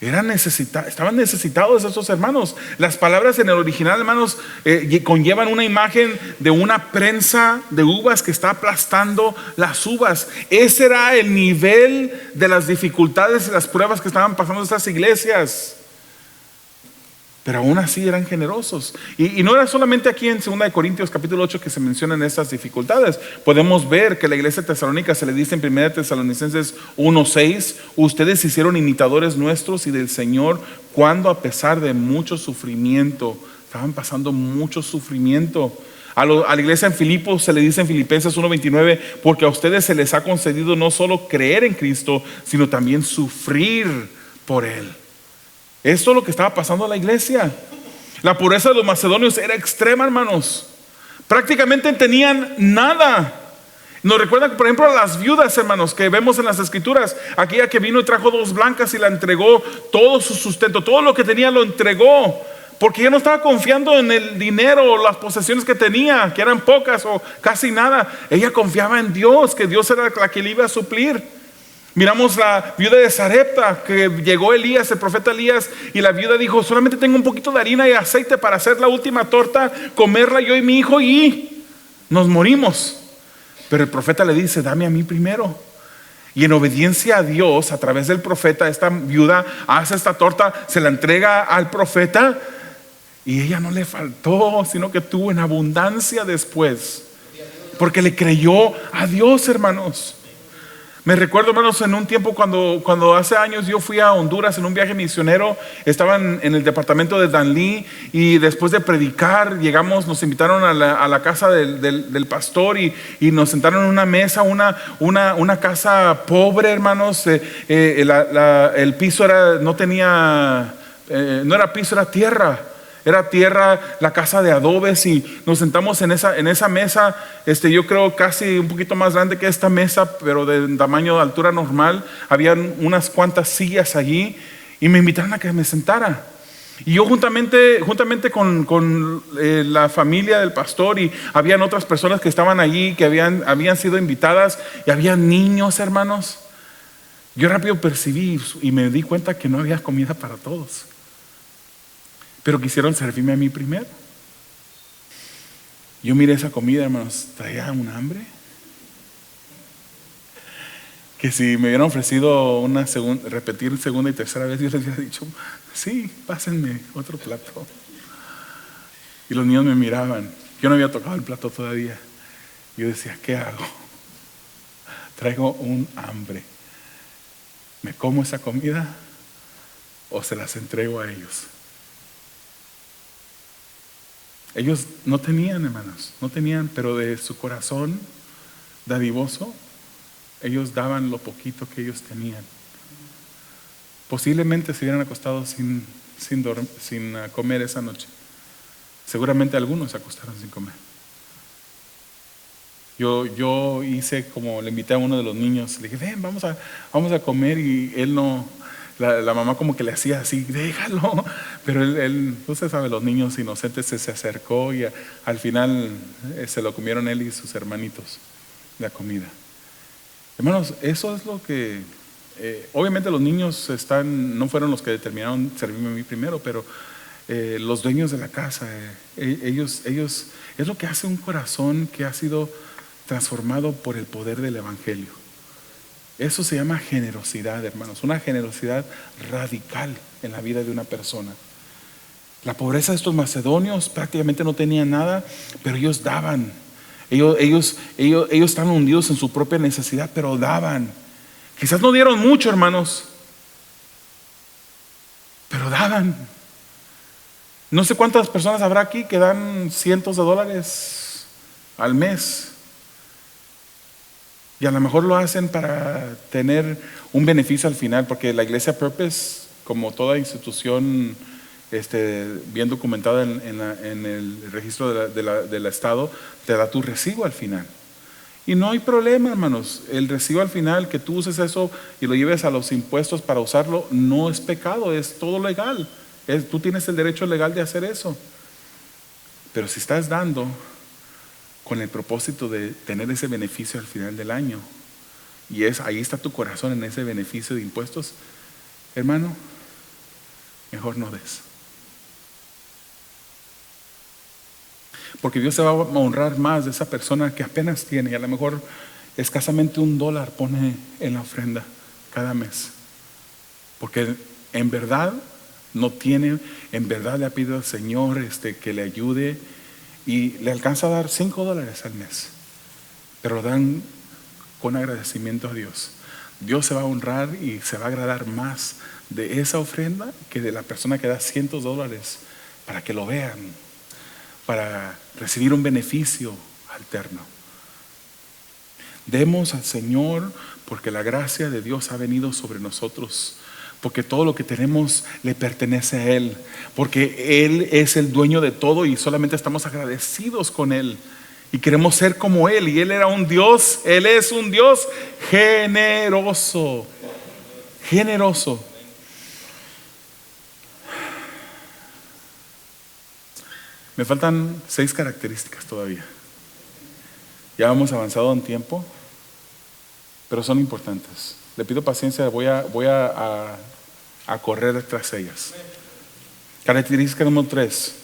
Estaban necesitados esos hermanos. Las palabras en el original, hermanos, conllevan una imagen de una prensa de uvas que está aplastando las uvas. Ese era el nivel de las dificultades y las pruebas que estaban pasando estas iglesias. Pero aún así eran generosos. Y no era solamente aquí en 2 Corintios capítulo 8 que se mencionan estas dificultades. Podemos ver que la iglesia tesalónica se le dice en 1 Tesalonicenses 1:6, ustedes se hicieron imitadores nuestros y del Señor cuando a pesar de mucho sufrimiento, estaban pasando mucho sufrimiento. A la iglesia en Filipos se le dice en Filipenses 1:29, porque a ustedes se les ha concedido no solo creer en Cristo, sino también sufrir por Él. Esto es lo que estaba pasando a la iglesia. La pobreza de los macedonios era extrema, hermanos. Prácticamente tenían nada. Nos recuerdan, por ejemplo, a las viudas, hermanos, que vemos en las escrituras. Aquella que vino y trajo 2 blancas y la entregó todo su sustento, todo lo que tenía lo entregó, porque ella no estaba confiando en el dinero o las posesiones que tenía, que eran pocas o casi nada. Ella confiaba en Dios, que Dios era la que le iba a suplir. Miramos la viuda de Sarepta, que llegó Elías, el profeta Elías, y la viuda dijo, solamente tengo un poquito de harina y aceite para hacer la última torta, comerla yo y mi hijo y nos morimos. Pero el profeta le dice, dame a mí primero. Y en obediencia a Dios, a través del profeta, esta viuda hace esta torta, se la entrega al profeta y ella no le faltó, sino que tuvo en abundancia después, porque le creyó a Dios, hermanos. Me recuerdo, hermanos, en un tiempo cuando hace años yo fui a Honduras en un viaje misionero. Estaban en el departamento de Danlí y después de predicar llegamos, nos invitaron a la casa del pastor y nos sentaron en una mesa, una casa pobre, hermanos. El piso no era piso, era tierra. Era tierra, la casa de adobes, y nos sentamos en esa mesa, yo creo casi un poquito más grande que esta mesa, pero de tamaño de altura normal. Habían unas cuantas sillas allí y me invitaron a que me sentara. Y yo juntamente con la familia del pastor, y habían otras personas que estaban allí, que habían sido invitadas, y había niños, hermanos. Yo rápido percibí y me di cuenta que no había comida para todos. Pero quisieron servirme a mí primero. Yo miré esa comida, hermanos, traía un hambre. Que si me hubieran ofrecido repetir segunda y tercera vez, yo les hubiera dicho, sí, pásenme otro plato. Y los niños me miraban. Yo no había tocado el plato todavía. Yo decía, ¿qué hago? Traigo un hambre. ¿Me como esa comida o se las entrego a ellos? Ellos no tenían, hermanos, no tenían, pero de su corazón dadivoso, ellos daban lo poquito que ellos tenían. Posiblemente se hubieran acostado sin comer esa noche. Seguramente algunos se acostaron sin comer. Yo hice como, le invité a uno de los niños, le dije, ven, vamos a comer, y él no, la mamá como que le hacía así, déjalo, pero él usted sabe, los niños inocentes, se acercó y al final se lo comieron él y sus hermanitos, la comida. Hermanos, eso es lo que, obviamente los niños no fueron los que determinaron servirme a mí primero, pero los dueños de la casa, ellos, es lo que hace un corazón que ha sido transformado por el poder del Evangelio. Eso se llama generosidad, hermanos, una generosidad radical en la vida de una persona. La pobreza de estos macedonios, prácticamente no tenían nada, pero ellos daban. Ellos estaban hundidos en su propia necesidad, pero daban. Quizás no dieron mucho, hermanos, pero daban. No sé cuántas personas habrá aquí que dan cientos de dólares al mes. Y a lo mejor lo hacen para tener un beneficio al final, porque la iglesia Purpose, como toda institución bien documentada en el registro del Estado, te da tu recibo al final. Y no hay problema, hermanos. El recibo al final, que tú uses eso y lo lleves a los impuestos para usarlo, no es pecado, es todo legal. Tú tienes el derecho legal de hacer eso. Pero si estás dando con el propósito de tener ese beneficio al final del año, y ahí está tu corazón en ese beneficio de impuestos, hermano, mejor no des. Porque Dios se va a honrar más de esa persona que apenas tiene, y a lo mejor escasamente $1 pone en la ofrenda cada mes, porque en verdad no tiene, en verdad le ha pedido al Señor que le ayude, y le alcanza a dar $5 al mes, pero lo dan con agradecimiento a Dios. Dios se va a honrar y se va a agradar más de esa ofrenda que de la persona que da cientos de dólares para que lo vean, para recibir un beneficio alterno. Demos al Señor, porque la gracia de Dios ha venido sobre nosotros, porque todo lo que tenemos le pertenece a Él, porque Él es el dueño de todo y solamente estamos agradecidos con Él y queremos ser como Él. Y Él era un Dios, Él es un Dios generoso, generoso. Me faltan 6 características todavía. Ya hemos avanzado en tiempo, pero son importantes. Le pido paciencia, voy a correr tras ellas. Característica número 3.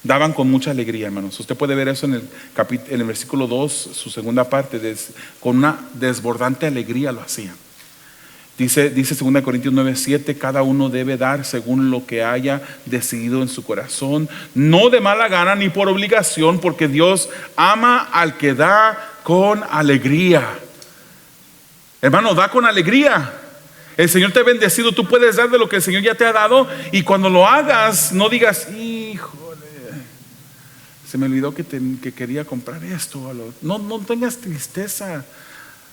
Daban con mucha alegría, hermanos. Usted puede ver eso en el versículo 2, su segunda parte. Con una desbordante alegría lo hacían. Dice 2 Corintios 9:7, cada uno debe dar según lo que haya decidido en su corazón, no de mala gana ni por obligación, porque Dios ama al que da con alegría. Hermano, da con alegría. El Señor te ha bendecido, tú puedes dar de lo que el Señor ya te ha dado, y cuando lo hagas, no digas, híjole, se me olvidó que quería comprar esto. No tengas tristeza.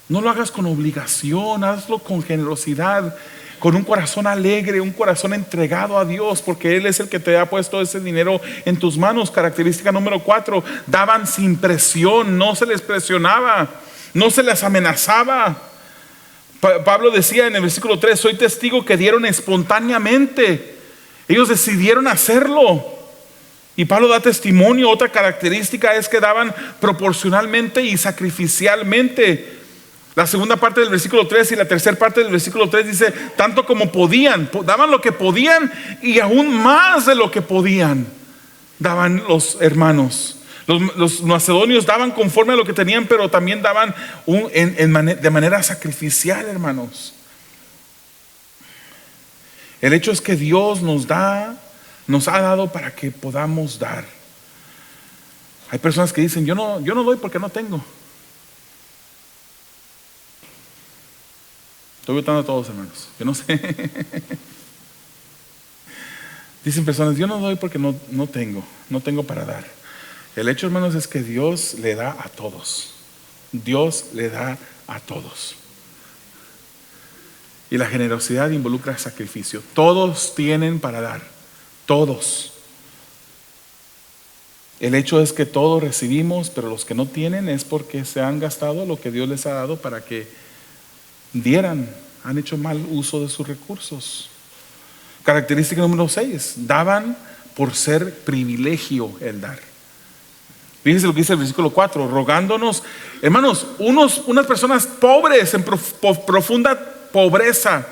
No lo hagas con obligación, hazlo con generosidad, con un corazón alegre, un corazón entregado a Dios, porque Él es el que te ha puesto ese dinero en tus manos. Característica número 4, daban sin presión, no se les presionaba, no se les amenazaba. Pablo decía en el versículo 3, soy testigo que dieron espontáneamente, ellos decidieron hacerlo. Y Pablo da testimonio. Otra característica es que daban proporcionalmente y sacrificialmente. La segunda parte del versículo 3 y la tercera parte del versículo 3 dice, tanto como podían, daban lo que podían y aún más de lo que podían, daban los hermanos. Los macedonios daban conforme a lo que tenían, pero también daban de manera sacrificial, hermanos. El hecho es que Dios nos ha dado para que podamos dar. Hay personas que dicen, yo no doy porque no tengo. Estoy votando a todos, hermanos. Yo no sé. Dicen personas, yo no doy porque no tengo para dar. El hecho, hermanos, es que Dios le da a todos. Dios le da a todos. Y la generosidad involucra sacrificio. Todos tienen para dar. Todos. El hecho es que todos recibimos, pero los que no tienen es porque se han gastado lo que Dios les ha dado para que dieran. Han hecho mal uso de sus recursos. Característica número 6. Daban por ser privilegio el dar. Fíjense lo que dice el versículo 4. Rogándonos, hermanos, unas personas pobres en profunda pobreza,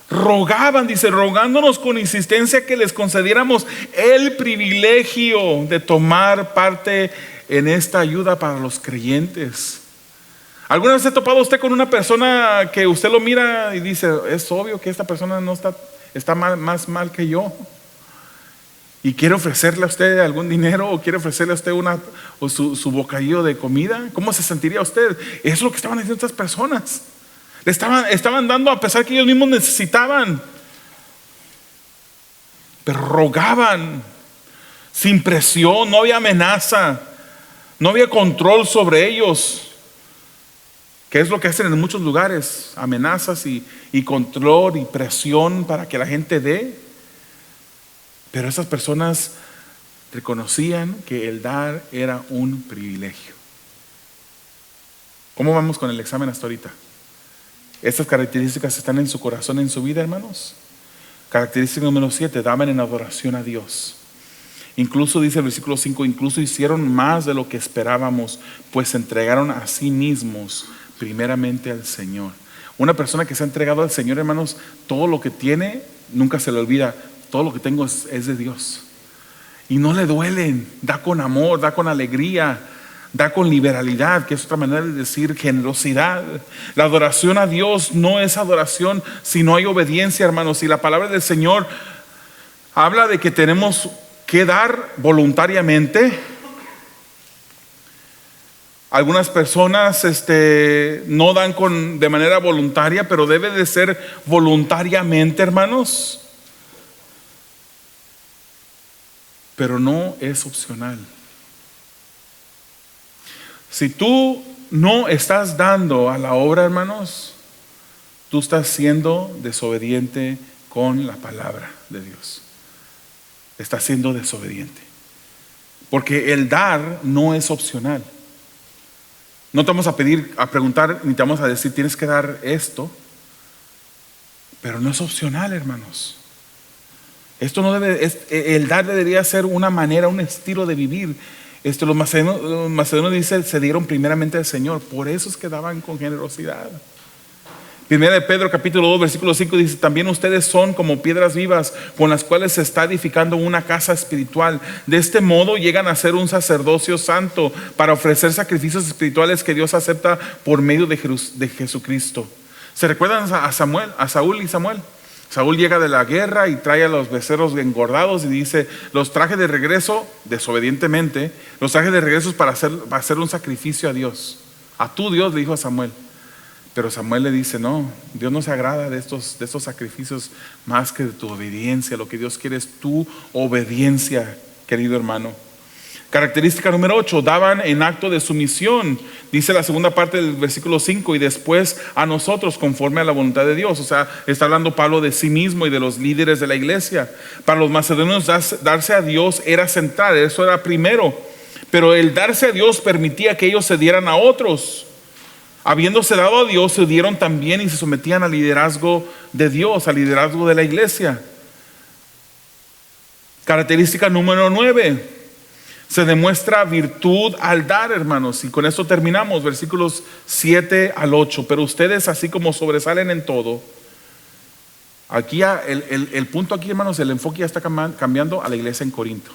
rogaban, dice, rogándonos con insistencia que les concediéramos el privilegio de tomar parte en esta ayuda para los creyentes. ¿Alguna vez se ha topado usted con una persona que usted lo mira y dice, es obvio que esta persona no está más mal que yo? Y quiere ofrecerle a usted algún dinero o quiere ofrecerle a usted su bocadillo de comida. ¿Cómo se sentiría usted? Eso es lo que estaban haciendo estas personas. Le estaban dando a pesar que ellos mismos necesitaban. Pero rogaban sin presión, no había amenaza, no había control sobre ellos. ¿Qué es lo que hacen en muchos lugares? Amenazas y control y presión para que la gente dé. Pero esas personas reconocían que el dar era un privilegio. ¿Cómo vamos con el examen hasta ahorita? ¿Estas características están en su corazón, en su vida, hermanos? Característica número 7, daban en adoración a Dios. Incluso dice el versículo 5, incluso hicieron más de lo que esperábamos, pues se entregaron a sí mismos primeramente al Señor. Una persona que se ha entregado al Señor, hermanos, todo lo que tiene, nunca se le olvida. Todo lo que tengo es de Dios. Y no le duelen, da con amor, da con alegría, da con liberalidad, que es otra manera de decir generosidad. La adoración a Dios no es adoración si no hay obediencia, hermanos. Y la palabra del Señor habla de que tenemos que dar voluntariamente. Algunas personas no dan de manera voluntaria, pero debe de ser voluntariamente, hermanos. Pero no es opcional. Si tú no estás dando a la obra, hermanos, tú estás siendo desobediente con la palabra de Dios. Estás siendo desobediente. Porque el dar no es opcional. No te vamos a preguntar, ni te vamos a decir, tienes que dar esto. Pero no es opcional, hermanos. Esto no el dar debería ser una manera, un estilo de vivir. Los macedonios dicen, se dieron primeramente al Señor. Por eso es que daban con generosidad. Primera de Pedro capítulo 2 versículo 5 dice, también ustedes son como piedras vivas con las cuales se está edificando una casa espiritual. De este modo llegan a ser un sacerdocio santo para ofrecer sacrificios espirituales que Dios acepta por medio de Jesucristo. ¿Se recuerdan a Saúl y Samuel? Saúl llega de la guerra y trae a los becerros engordados y dice, los traje de regreso, desobedientemente, los traje de regreso para hacer un sacrificio a Dios. A tu Dios, le dijo a Samuel. Pero Samuel le dice, no, Dios no se agrada de estos sacrificios más que de tu obediencia. Lo que Dios quiere es tu obediencia, querido hermano. Característica número 8, daban en acto de sumisión. Dice la segunda parte del versículo 5, y después a nosotros conforme a la voluntad de Dios. O sea, está hablando Pablo de sí mismo y de los líderes de la iglesia. Para los macedonios darse a Dios era central, eso era primero. Pero el darse a Dios permitía que ellos se dieran a otros. Habiéndose dado a Dios, se dieron también y se sometían al liderazgo de Dios, al liderazgo de la iglesia. Característica número 9. Se demuestra virtud al dar, hermanos. Y con esto terminamos, versículos 7 al 8. Pero ustedes, así como sobresalen en todo. Aquí el punto aquí, hermanos, el enfoque ya está cambiando a la iglesia en Corinto.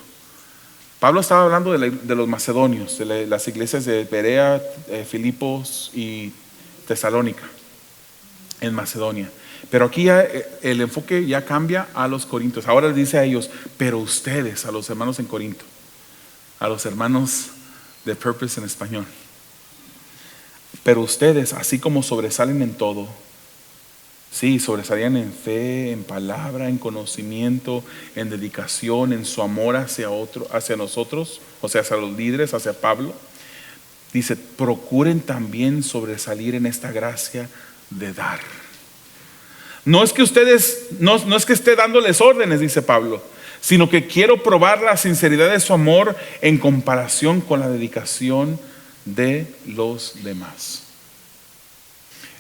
Pablo estaba hablando de los macedonios, de las iglesias de Berea, Filipos y Tesalónica, en Macedonia. Pero aquí ya el enfoque ya cambia a los corintios. Ahora les dice a ellos, pero ustedes, a los hermanos en Corinto, a los hermanos de Purpose en español. Pero ustedes, así como sobresalen en todo, sí, sobresalían en fe, en palabra, en conocimiento, en dedicación, en su amor hacia nosotros, o sea, hacia los líderes, hacia Pablo. Dice, procuren también sobresalir en esta gracia de dar. No es que ustedes, no es que esté dándoles órdenes, dice Pablo, sino que quiero probar la sinceridad de su amor en comparación con la dedicación de los demás.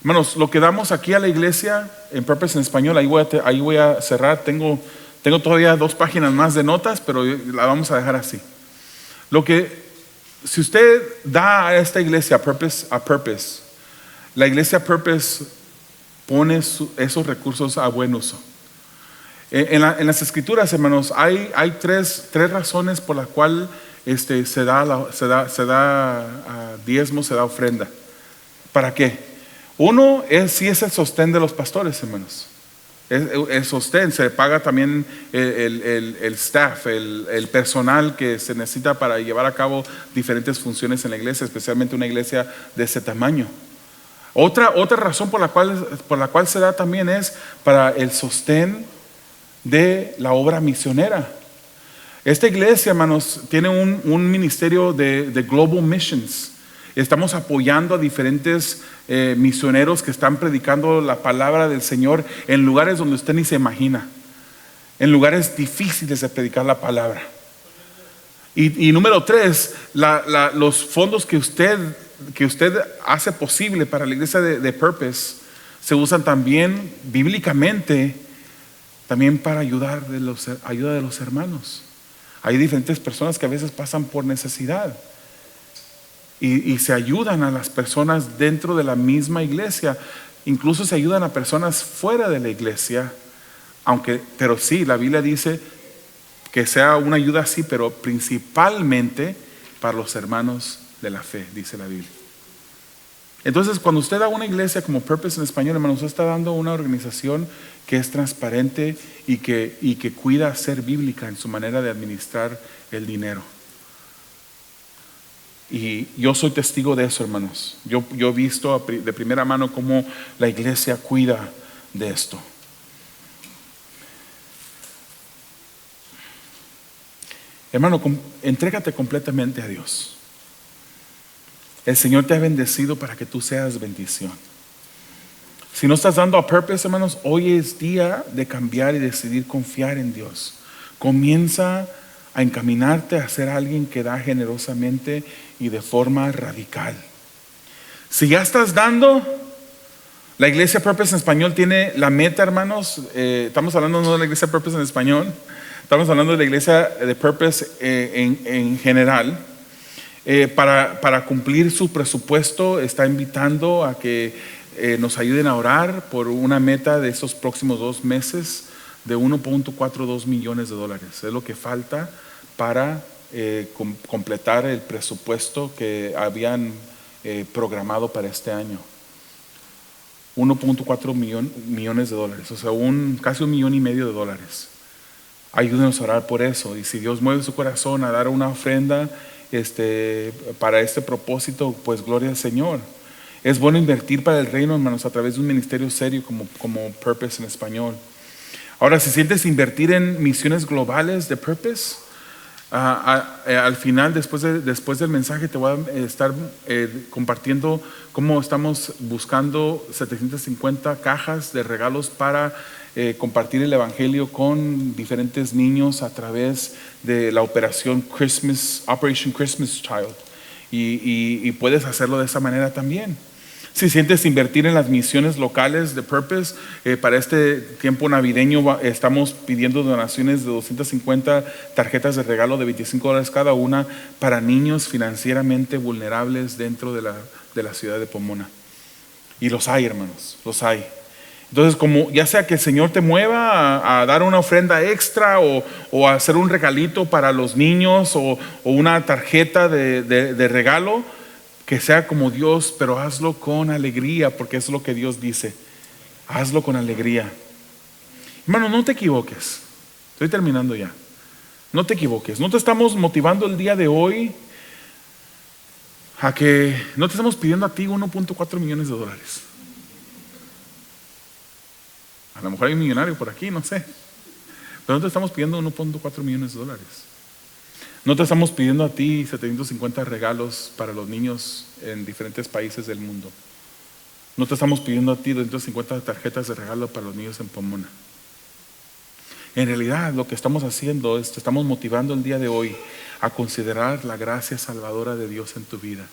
Hermanos, lo que damos aquí a la iglesia en Purpose en español, ahí voy a cerrar. Tengo todavía 2 páginas más de notas, pero la vamos a dejar así. Si usted da a esta iglesia a Purpose, la iglesia Purpose pone esos recursos a buen uso. En las escrituras, hermanos, hay tres razones por las cuales se da diezmo, se da ofrenda. ¿Para qué? Uno es el sostén de los pastores, hermanos. El sostén, se paga también el staff, el personal que se necesita para llevar a cabo diferentes funciones en la iglesia, especialmente una iglesia de ese tamaño. Otra razón por la cual se da también es para el sostén de la obra misionera. Esta iglesia, hermanos, tiene un ministerio de Global Missions. Estamos apoyando a diferentes misioneros que están predicando la palabra del Señor en lugares donde usted ni se imagina, en lugares difíciles de predicar la palabra. Y número 3, los fondos que usted hace posible para la iglesia de Purpose se usan también bíblicamente, también para ayuda de los hermanos. Hay diferentes personas que a veces pasan por necesidad y se ayudan a las personas dentro de la misma iglesia. Incluso se ayudan a personas fuera de la iglesia, pero sí, la Biblia dice que sea una ayuda así, pero principalmente para los hermanos de la fe, dice la Biblia. Entonces, cuando usted da una iglesia como Purpose en español, hermano, usted está dando una organización que es transparente y que cuida ser bíblica en su manera de administrar el dinero. Y yo soy testigo de eso, hermanos. Yo he visto de primera mano cómo la iglesia cuida de esto. Hermano, entrégate completamente a Dios. El Señor te ha bendecido para que tú seas bendición. Si no estás dando a Purpose, hermanos, hoy es día de cambiar y decidir confiar en Dios. Comienza a encaminarte a ser alguien que da generosamente y de forma radical. Si ya estás dando, la iglesia Purpose en español tiene la meta, hermanos. Estamos hablando no de la iglesia Purpose en español, estamos hablando de la iglesia de Purpose en general. Para cumplir su presupuesto, está invitando a que nos ayuden a orar por una meta de estos próximos 2 meses de $1.42 millones. Es lo que falta para completar el presupuesto que habían programado para este año. $1.4 millones, o sea, casi $1.5 millones. Ayúdenos a orar por eso. Y si Dios mueve su corazón a dar una ofrenda para este propósito, pues gloria al Señor. Es bueno invertir para el reino, hermanos, a través de un ministerio serio como Purpose en español. Ahora, si sientes invertir en misiones globales de Purpose, al final, después del mensaje, te voy a estar compartiendo cómo estamos buscando 750 cajas de regalos para compartir el evangelio con diferentes niños a través de la Operation Christmas Child. Y puedes hacerlo de esa manera también. Si sientes invertir en las misiones locales de Purpose, para este tiempo navideño estamos pidiendo donaciones de 250 tarjetas de regalo de $25 cada una para niños financieramente vulnerables dentro de la ciudad de Pomona. Y los hay, hermanos, los hay. Entonces, como ya sea que el Señor te mueva a dar una ofrenda extra o a hacer un regalito para los niños o una tarjeta de regalo, que sea como Dios, pero hazlo con alegría, porque es lo que Dios dice. Hazlo con alegría. Hermano, no te equivoques. Estoy terminando ya. No te equivoques. No te estamos motivando el día de hoy a que no te estamos pidiendo a ti 1.4 millones de dólares. A lo mejor hay un millonario por aquí, no sé. Pero no te estamos pidiendo 1.4 millones de dólares. No te estamos pidiendo a ti 750 regalos para los niños en diferentes países del mundo. No te estamos pidiendo a ti 250 tarjetas de regalo para los niños en Pomona. En realidad lo que estamos haciendo es, te estamos motivando el día de hoy a considerar la gracia salvadora de Dios en tu vida.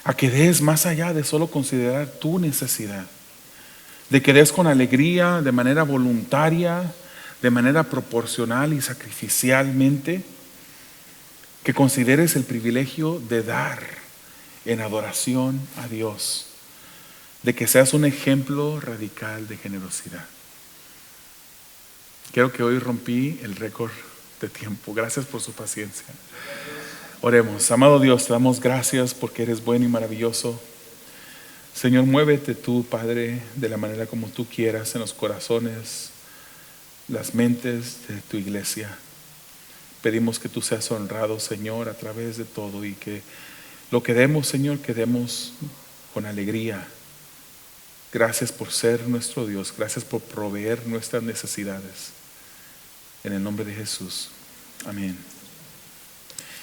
A que des más allá de solo considerar tu necesidad. De que des con alegría, de manera voluntaria, de manera proporcional y sacrificialmente. Que consideres el privilegio de dar en adoración a Dios. De que seas un ejemplo radical de generosidad. Creo que hoy rompí el récord de tiempo. Gracias por su paciencia. Oremos. Amado Dios, te damos gracias porque eres bueno y maravilloso. Señor, muévete tú, Padre, de la manera como tú quieras en los corazones, las mentes de tu iglesia. Pedimos que tú seas honrado, Señor, a través de todo, y que lo que demos, Señor, que demos con alegría. Gracias por ser nuestro Dios. Gracias por proveer nuestras necesidades. En el nombre de Jesús. Amén.